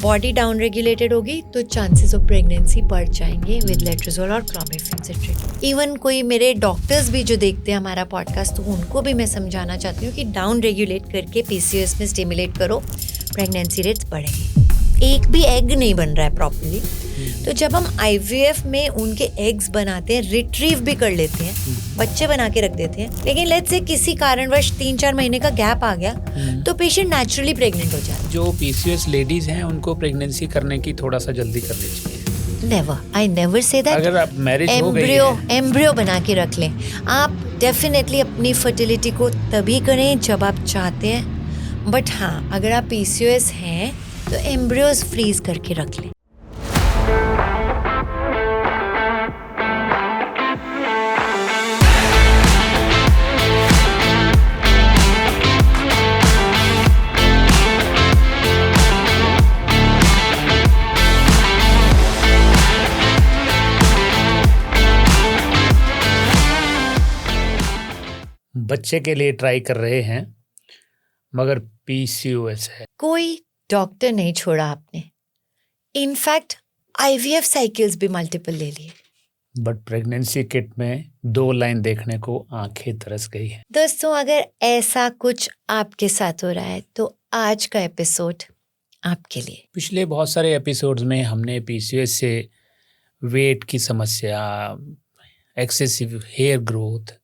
Body down regulated होगी तो chances of pregnancy बढ़ जाएंगे विद लेट्रोजोल और क्लोमिफेन सिट्रेट। इवन कोई मेरे डॉक्टर्स भी जो देखते हैं हमारा पॉडकास्ट, तो उनको भी मैं समझाना चाहती हूँ कि डाउन रेगुलेट करके पीसीओएस में स्टिमुलेट करो, प्रेगनेंसी रेट्स बढ़ेंगे। एक भी एग नहीं बन रहा है प्रॉपर्ली, तो जब हम आईवीएफ में उनके एग्स बनाते हैं, रिट्रीव भी कर लेते हैं, बच्चे बना के रख देते हैं, लेकिन लेट्स से किसी कारणवश 3-4 महीने का गैप आ गया तो पेशेंट नेचुरली प्रेग्नेंट हो जाता है। जो पीसीओएस लेडीज हैं उनको प्रेगनेंसी करने की थोड़ा सा जल्दी करनी चाहिए। Never, I never say that. अगर आप मैरिज हो गई है, एम्ब्रियो बना के रख लें। आप डेफिनेटली अपनी फर्टिलिटी को तभी करें जब आप चाहते हैं, बट हाँ, अगर आप पीसीओएस हैं तो एम्ब्रियोज फ्रीज करके रख लें। बच्चे के लिए ट्राई कर रहे हैं मगर पीसीओएस है। कोई डॉक्टर नहीं छोड़ा आपने, इनफैक्ट आईवीएफ साइकिल्स भी मल्टीपल ले लिए, बट प्रेगनेंसी किट में 2 लाइन देखने को आंखें तरस गई है। दोस्तों, अगर ऐसा कुछ आपके साथ हो रहा है तो आज का एपिसोड आपके लिए। पिछले बहुत सारे एपिसोड्स में हमने पीसीओएस से वेट की समस्या, excessive hair growth,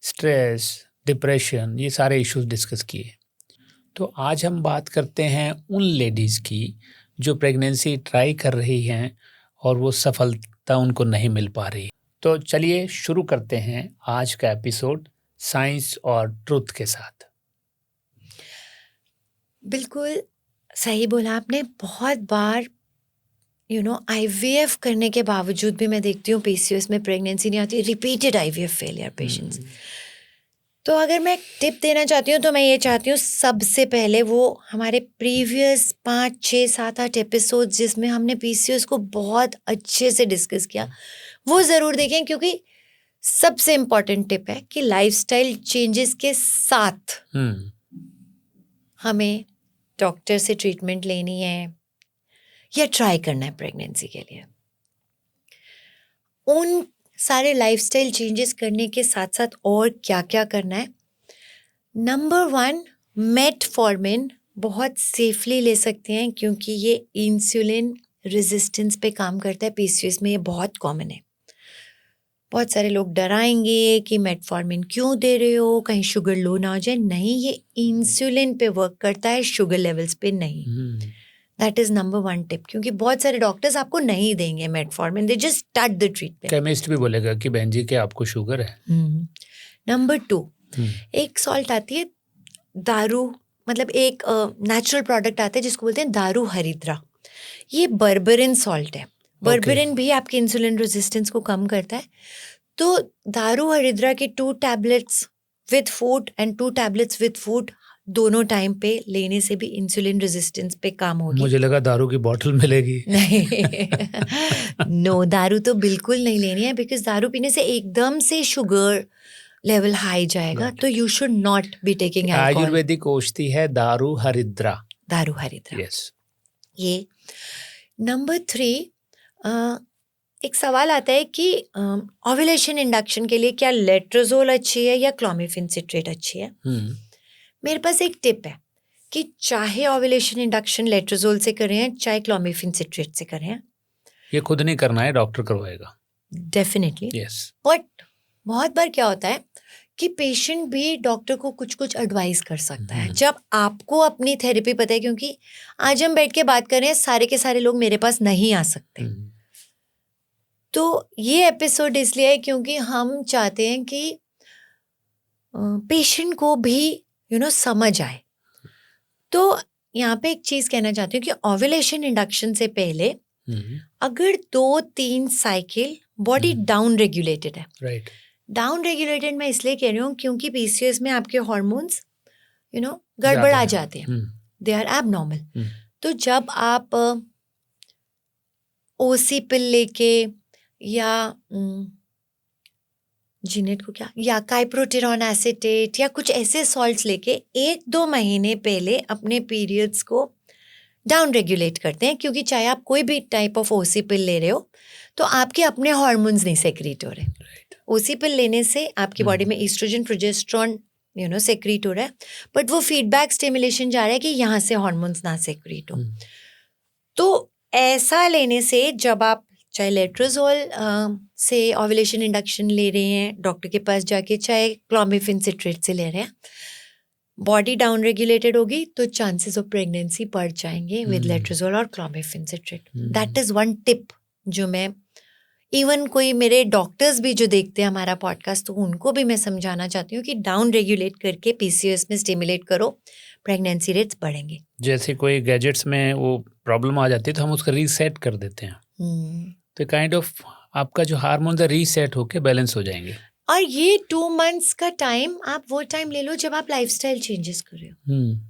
stress, depression, ये सारे इश्यूज डिस्कस किए। तो आज हम बात करते हैं उन लेडीज़ की जो प्रेगनेंसी ट्राई कर रही हैं और वो सफलता उनको नहीं मिल पा रही। तो चलिए शुरू करते हैं आज का एपिसोड साइंस और ट्रुथ के साथ। बिल्कुल सही बोला आपने। बहुत बार आईवीएफ करने के बावजूद भी मैं देखती हूँ पीसीओएस में प्रेगनेंसी नहीं आती, रिपीटेड आईवीएफ फेलियर पेशेंट्स। तो अगर मैं टिप देना चाहती हूँ तो मैं ये चाहती हूँ, सबसे पहले वो हमारे प्रीवियस 5, 6, 7, 8 एपिसोड जिसमें हमने पीसीओएस को बहुत अच्छे से डिस्कस किया, वो ज़रूर देखें, क्योंकि सबसे इम्पॉर्टेंट टिप है कि लाइफस्टाइल चेंजेस के साथ हमें डॉक्टर से ट्रीटमेंट लेनी है या ट्राई करना है प्रेगनेंसी के लिए। उन सारे लाइफस्टाइल चेंजेस करने के साथ साथ और क्या क्या करना है? नंबर 1, मेटफॉर्मिन बहुत सेफली ले सकते हैं, क्योंकि ये इंसुलिन रेजिस्टेंस पे काम करता है। पीसीओएस में ये बहुत कॉमन है। बहुत सारे लोग डराएंगे कि मेटफॉर्मिन क्यों दे रहे हो, कहीं शुगर लो ना हो जाए। नहीं, ये इंसुलिन पे वर्क करता है, शुगर लेवल्स पे नहीं। दैट इज नंबर 1 टिप, क्योंकि बहुत सारे डॉक्टर्स आपको नहीं देंगे metformin, they just start the treatment. Chemist भी बोलेगा कि बहन जी क्या आपको शुगर है। नंबर 2, एक सॉल्ट आती है दारू, मतलब एक नेचुरल प्रोडक्ट आता है जिसको बोलते हैं दारू हरिद्रा। ये बर्बरिन सॉल्ट है। बर्बरिन भी आपके इंसुलिन रेजिस्टेंस को कम करता है। तो दारू हरिद्रा के 2 tablets with food and 2 tablets with food दोनों टाइम पे लेने से भी इंसुलिन रेजिस्टेंस पे काम होगी। मुझे लगा दारू की बोतल मिलेगी। नहीं नो, दारू तो बिल्कुल नहीं लेनी है, बिकॉज दारू पीने से एकदम से शुगर लेवल हाई जाएगा। तो you should not be taking alcohol. Ayurvedic औषधि है दारू हरिद्रा। दारू हरिद्रा, यस। ये नंबर 3, एक सवाल आता है कि ओव्यूलेशन इंडक्शन के लिए क्या लेट्रोजोल अच्छी है या क्लोमिफेन सिट्रेट अच्छी है? मेरे पास एक टिप है कि चाहे ओव्यूलेशन इंडक्शन लेट्रोजोल से करें चाहे क्लोमिफेन सिट्रेट से करें, ये खुद नहीं करना है, डॉक्टर करवाएगा। डेफिनेटली। यस। बट बहुत बार क्या होता है कि पेशेंट भी डॉक्टर को कुछ कुछ एडवाइस कर सकता है जब आपको अपनी थेरेपी पता है, क्योंकि आज हम बैठ के बात कर रहे हैं, सारे के सारे लोग मेरे पास नहीं आ सकते। तो ये एपिसोड इसलिए है क्योंकि हम चाहते हैं कि पेशेंट को भी समझ आए। तो यहाँ पे एक चीज कहना चाहती हूँ कि ओव्यूलेशन इंडक्शन से पहले अगर 2-3 साइकिल बॉडी डाउन रेगुलेटेड है, राइट। डाउन रेगुलेटेड मैं इसलिए कह रही हूँ क्योंकि पीसीओएस में आपके हार्मोन्स गड़बड़ आ जाते हैं, दे आर एबनॉर्मल। तो जब आप ओसी पिल लेके या जीनेट को क्या या काइप्रोटेरॉन एसीटेट या कुछ ऐसे सॉल्ट्स लेके 1-2 महीने पहले अपने पीरियड्स को डाउन रेगुलेट करते हैं, क्योंकि चाहे आप कोई भी टाइप ऑफ ओसी पिल ले रहे हो तो आपके अपने हार्मोन्स नहीं सेक्रीट हो रहे। ओसी पिल लेने से आपकी बॉडी में ईस्ट्रोजन प्रोजेस्टेरोन सेक्रीट हो रहा है, बट वो फीडबैक स्टिमुलेशन जा रहा है कि यहाँ से हार्मोन्स ना सेक्रीट हो। तो ऐसा लेने से जब आप चाहे लेट्रोजोल से ओव्यूलेशन इंडक्शन ले रहे हैं डॉक्टर के पास जाके, चाहे क्लोमिफेन सिट्रेट से ले रहे हैं, बॉडी डाउन रेगुलेटेड होगी तो चांसेस ऑफ प्रेगनेंसी बढ़ जाएंगे विद लेट्रोजोल और clomiphene citrate. That is one tip जो मैं इवन कोई मेरे डॉक्टर्स भी जो देखते हैं हमारा पॉडकास्ट, तो उनको भी मैं समझाना चाहती हूँ कि डाउन रेगुलेट करके पीसीओएस में स्टिमुलेट करो, प्रेगनेंसी रेट्स बढ़ेंगे। जैसे कोई गैजेट्स में वो प्रॉब्लम आ जाती है तो हम उसका रीसेट कर देते हैं, तो काइंड ऑफ आपका जो हार्मोन है रीसेट होके बैलेंस हो जाएंगे। और ये 2 months का टाइम, आप वो टाइम ले लो जब आप लाइफस्टाइल चेंजेस कर रहे हो।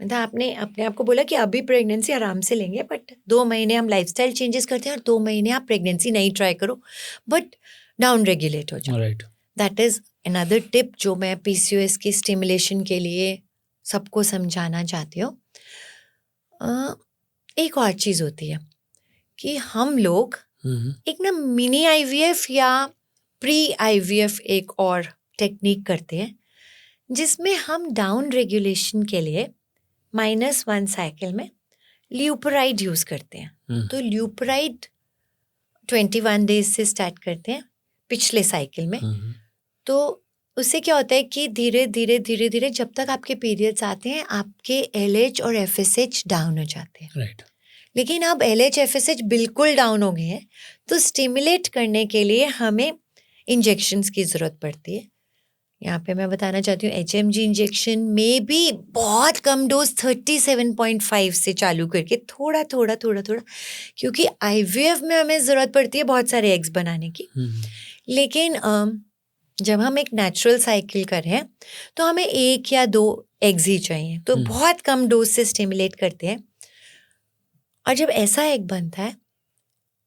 मतलब आपने अपने आप को बोला कि अभी प्रेगनेंसी आराम से लेंगे, बट 2 महीने हम लाइफस्टाइल चेंजेस करते हैं और 2 महीने आप प्रेगनेंसी नहीं ट्राई करो, बट डाउन रेगुलेट हो जाओ। Right, that is another tip जो मैं पीसीओएस की स्टिमुलेशन के लिए सबको समझाना चाहती हूँ। एक और चीज़ होती है कि हम लोग एक ना मिनी आईवीएफ या प्री आईवीएफ एक और टेक्निक करते हैं, जिसमें हम डाउन रेगुलेशन के लिए -1 साइकिल में ल्यूपराइड यूज करते हैं। तो ल्यूपराइड 21 डेज से स्टार्ट करते हैं पिछले साइकिल में। तो उससे क्या होता है कि धीरे धीरे धीरे धीरे जब तक आपके पीरियड्स आते हैं आपके LH और FSH डाउन हो जाते हैं। राइट, लेकिन अब LH FSH बिल्कुल डाउन हो गए हैं, तो स्टिमुलेट करने के लिए हमें इंजेक्शंस की ज़रूरत पड़ती है। यहाँ पे मैं बताना चाहती हूँ HMG इंजेक्शन में भी बहुत कम डोज 37.5 से चालू करके थोड़ा थोड़ा थोड़ा थोड़ा, क्योंकि IVF में हमें ज़रूरत पड़ती है बहुत सारे एग्स बनाने की। लेकिन जब हम एक नेचुरल साइकिल कर रहे हैं तो हमें 1 या 2 एग्स ही चाहिए, तो बहुत कम डोज से स्टिमुलेट करते हैं। और जब ऐसा एग बनता है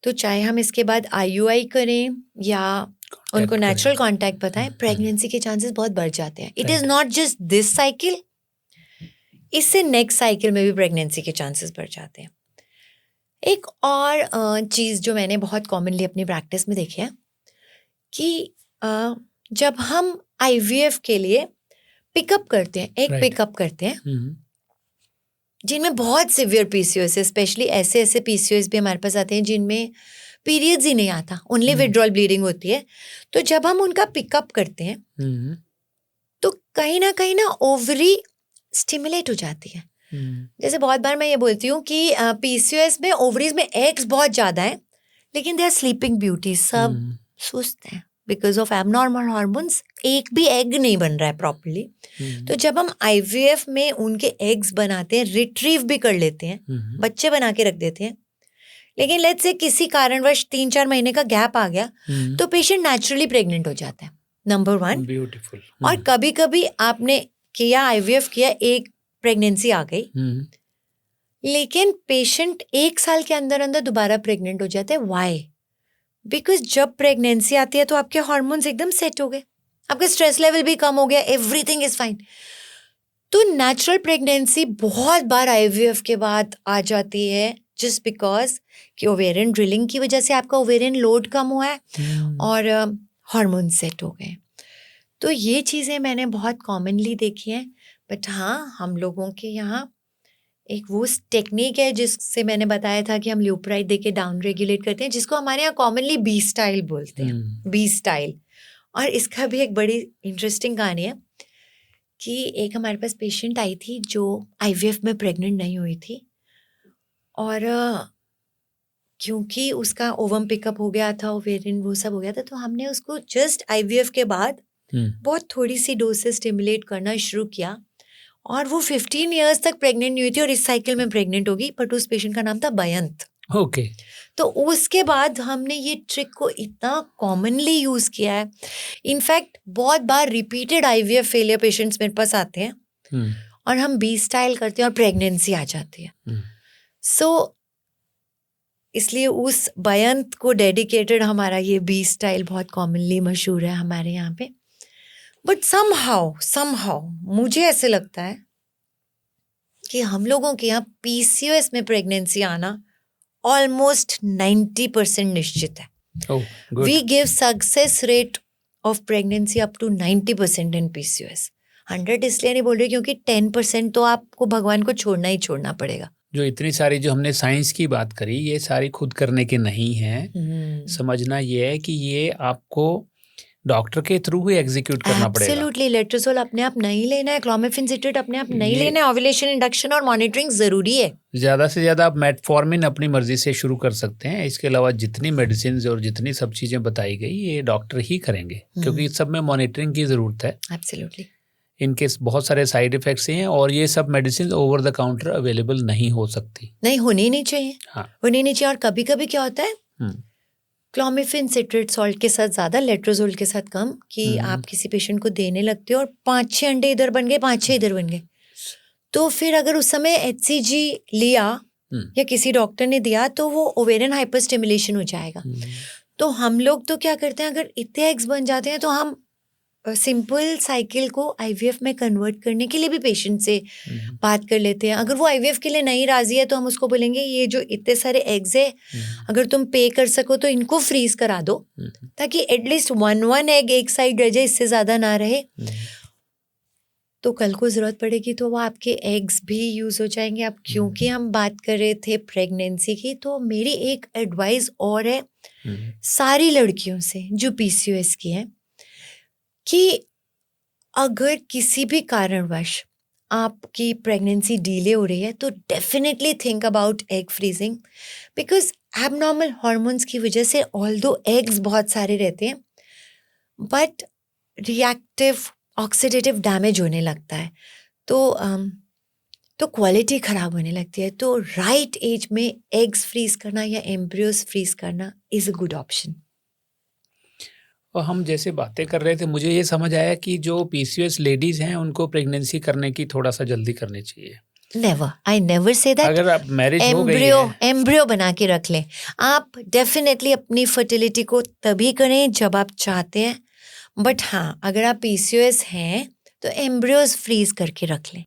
तो चाहे हम इसके बाद IUI करें या उनको नेचुरल कांटेक्ट बताएं, प्रेगनेंसी के चांसेस बहुत बढ़ जाते हैं। It is not just this cycle, इससे नेक्स्ट साइकिल में भी प्रेगनेंसी के चांसेस बढ़ जाते हैं। एक और चीज़ जो मैंने बहुत कॉमनली अपनी प्रैक्टिस में देखी है कि जब हम IVF के लिए पिकअप करते हैं, एक पिकअप करते हैं जिनमें बहुत सिवियर PCOS है, स्पेशली ऐसे PCOS भी हमारे पास आते हैं जिनमें पीरियड्स ही नहीं आता, ओनली विड्रॉल ब्लीडिंग होती है। तो जब हम उनका पिकअप करते हैं तो कहीं ना ओवरी स्टिमुलेट हो जाती है। जैसे बहुत बार मैं ये बोलती हूँ कि PCOS में ओवरीज में एग्स बहुत ज़्यादा हैं, लेकिन दे आर स्लीपिंग ब्यूटी, सब सुस्त हैं बिकॉज ऑफ एबनॉर्मल हार्मोन्स, एक भी एग नहीं बन रहा है प्रॉपर्ली। तो जब हम IVF में उनके एग्स बनाते हैं, रिट्रीव भी कर लेते हैं, बच्चे बना के रख देते हैं, लेकिन लेट्स से किसी कारणवश 3-4 महीने का गैप आ गया तो पेशेंट नेचुरली प्रेग्नेंट हो जाता है, नंबर 1। ब्यूटीफुल। और कभी कभी आपने किया IVF किया, एक प्रेगनेंसी आ गई, लेकिन पेशेंट 1 साल के अंदर अंदर दोबारा प्रेग्नेंट हो जाते हैं। व्हाई? बिकॉज जब प्रेगनेंसी आती है तो आपके हार्मोन्स एकदम सेट हो गए, आपका स्ट्रेस लेवल भी कम हो गया, एवरीथिंग इज फाइन। तो नेचुरल प्रेगनेंसी बहुत बार IVF के बाद आ जाती है, जस्ट बिकॉज कि ओवेरियन ड्रिलिंग की वजह से आपका ओवेरियन लोड कम हुआ है और हार्मोन सेट हो गए। तो ये चीज़ें मैंने बहुत कॉमनली देखी हैं। बट हाँ, हम लोगों के यहाँ एक वो टेक्निक है जिससे मैंने बताया था कि हम ल्यूपराइड देके डाउन रेगुलेट करते हैं, जिसको हमारे यहाँ कॉमनली बी स्टाइल बोलते हैं, बी स्टाइल। और इसका भी एक बड़ी इंटरेस्टिंग कहानी है कि एक हमारे पास पेशेंट आई थी जो IVF में प्रेग्नेंट नहीं हुई थी, और क्योंकि उसका ओवम पिकअप हो गया था, ओवेरियन वो सब हो गया था, तो हमने उसको जस्ट IVF के बाद बहुत थोड़ी सी डोज से स्टिमुलेट करना शुरू किया, और वो 15 इयर्स तक प्रेग्नेंट नहीं हुई थी और इस साइकिल में प्रेग्नेंट होगी। बट उस पेशेंट का नाम था बयंत। ओके। तो उसके बाद हमने ये ट्रिक को इतना कॉमनली यूज़ किया है। इनफैक्ट बहुत बार रिपीटेड IVF फेलियर पेशेंट्स मेरे पास आते हैं और हम बी स्टाइल करते हैं और प्रेगनेंसी आ जाती है। सो इसलिए उस बयंत को डेडिकेटेड हमारा ये बी स्टाइल बहुत कॉमनली मशहूर है हमारे यहाँ पे। बट समहाउ मुझे ऐसे लगता है कि हम लोगों के यहाँ PCOS में प्रेगनेंसी आना ऑलमोस्ट 90% निश्चित है. Oh, good. We give success rate of pregnancy up to 90% in PCOS. 100 इसलिए नहीं बोल रही क्योंकि 10% तो आपको भगवान को छोड़ना ही छोड़ना पड़ेगा. जो इतनी सारी जो हमने साइंस की बात करी, ये सारी खुद करने के नहीं हैं. समझना ये है कि ये आपको डॉक्टर के थ्रू ही एग्जीक्यूट करना पड़ेगा. एब्सोल्युटली. लेट्रोजोल अपने आप नहीं लेना है, क्लोमिफेन सिट्रेट अपने आप नहीं लेना है, ओव्यूलेशन इंडक्शन और मॉनिटरिंग जरूरी है. ज़्यादा से ज़्यादा आप मेटफॉर्मिन अपनी मर्जी से शुरू कर सकते हैं. इसके अलावा जितनी मेडिसिन और जितनी सब चीज़ें बताई गई ये डॉक्टर ही करेंगे, क्योंकि इस सब में मॉनिटरिंग की ज़रूरत है. एब्सोल्युटली. इनके बहुत सारे साइड इफ़ेक्ट्स हैं और ये सब medicine over the counter available नहीं हो सकती. नहीं, होनी नहीं चाहिए. हाँ. होनी नहीं चाहिए. और कभी कभी क्या होता है, क्लोमिफेन सिट्रेट सॉल्ट के साथ ज़्यादा, लेट्रोजोल के साथ कम, कि आप किसी पेशेंट को देने लगते हो और 5-6 अंडे इधर बन गए, 5-6 इधर बन गए. तो फिर अगर उस समय HCG लिया या किसी डॉक्टर ने दिया तो वो ओवेरियन हाइपर स्टिमुलेशन हो जाएगा. तो हम लोग तो क्या करते हैं, अगर इतने एग्स बन जाते हैं तो हम सिंपल साइकिल को IVF में कन्वर्ट करने के लिए भी पेशेंट से बात कर लेते हैं. अगर वो IVF के लिए नहीं राजी है तो हम उसको बोलेंगे ये जो इतने सारे एग्स है, अगर तुम पे कर सको तो इनको फ्रीज करा दो, ताकि एटलीस्ट 1 एग एक साइड रह जाए, इससे ज़्यादा ना रहे. तो कल को ज़रूरत पड़ेगी तो वो आपके एग्स भी यूज़ हो जाएंगे. अब क्योंकि हम बात कर रहे थे प्रेगनेंसी की, तो मेरी एक एडवाइस और है सारी लड़कियों से जो PCOS की हैं, कि अगर किसी भी कारणवश आपकी प्रेगनेंसी डिले हो रही है तो definitely think about egg freezing, because abnormal hormones की वजह से ऑल्दो एग्स बहुत सारे रहते हैं बट रिएक्टिव ऑक्सीडेटिव डैमेज होने लगता है, तो क्वालिटी ख़राब होने लगती है. तो राइट एज में एग्स फ्रीज करना या एम्ब्रियोज फ्रीज करना इज़ अ गुड ऑप्शन. और हम जैसे बातें कर रहे थे, मुझे ये समझ आया कि जो PCOS लेडीज़ हैं उनको प्रेगनेंसी करने की थोड़ा सा जल्दी करनी चाहिए. Never, I never say that. अगर आप मैरिज हो गई है, एम्ब्रियो बना के रख लें. आप डेफिनेटली अपनी फर्टिलिटी को तभी करें जब आप चाहते हैं, बट हाँ, अगर आप PCOS हैं तो एम्ब्रियोज फ्रीज करके रख लें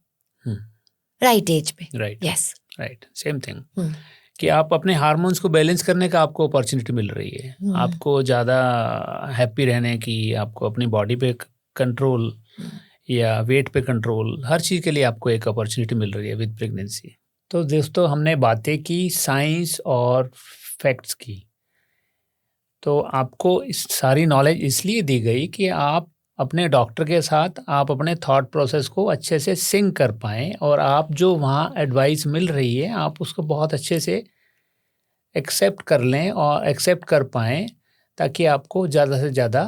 राइट एज पे. Right. Yes, right. Same thing कि आप अपने हार्मोन्स को बैलेंस करने का आपको अपॉर्चुनिटी मिल रही है. आपको ज़्यादा हैप्पी रहने की, आपको अपनी बॉडी पे कंट्रोल या वेट पे कंट्रोल, हर चीज़ के लिए आपको एक अपॉर्चुनिटी मिल रही है विद प्रेगनेंसी. तो दोस्तों, हमने बातें की साइंस और फैक्ट्स की. तो आपको इस सारी नॉलेज इसलिए दी गई कि आप अपने डॉक्टर के साथ आप अपने थॉट प्रोसेस को अच्छे से सिंक कर पाएँ और आप जो वहाँ एडवाइस मिल रही है आप उसको बहुत अच्छे से एक्सेप्ट कर लें और एक्सेप्ट कर पाएँ, ताकि आपको ज़्यादा से ज़्यादा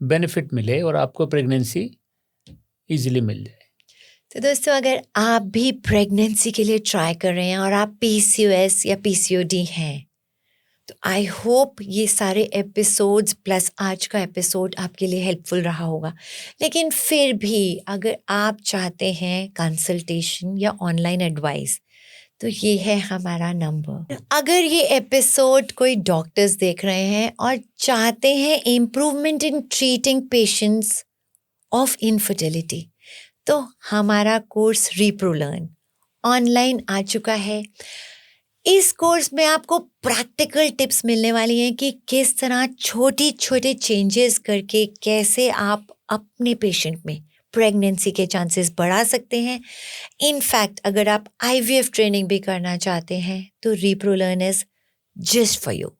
बेनिफिट मिले और आपको प्रेगनेंसी इजीली मिल जाए. तो दोस्तों, अगर आप भी प्रेगनेंसी के लिए ट्राई कर रहे हैं और आप PCOS या PCOD हैं, तो आई होप ये सारे एपिसोड्स प्लस आज का एपिसोड आपके लिए हेल्पफुल रहा होगा. लेकिन फिर भी अगर आप चाहते हैं कंसल्टेशन या ऑनलाइन एडवाइस, तो ये है हमारा नंबर. अगर ये एपिसोड कोई डॉक्टर्स देख रहे हैं और चाहते हैं improvement in treating patients of infertility, तो हमारा कोर्स रीप्रोलर्न ऑनलाइन आ चुका है. इस कोर्स में आपको प्रैक्टिकल टिप्स मिलने वाली हैं कि किस तरह छोटी छोटे चेंजेस करके कैसे आप अपने पेशेंट में प्रेगनेंसी के चांसेस बढ़ा सकते हैं. इनफैक्ट अगर आप IVF ट्रेनिंग भी करना चाहते हैं तो रीप्रोलर्न इज जस्ट फॉर यू.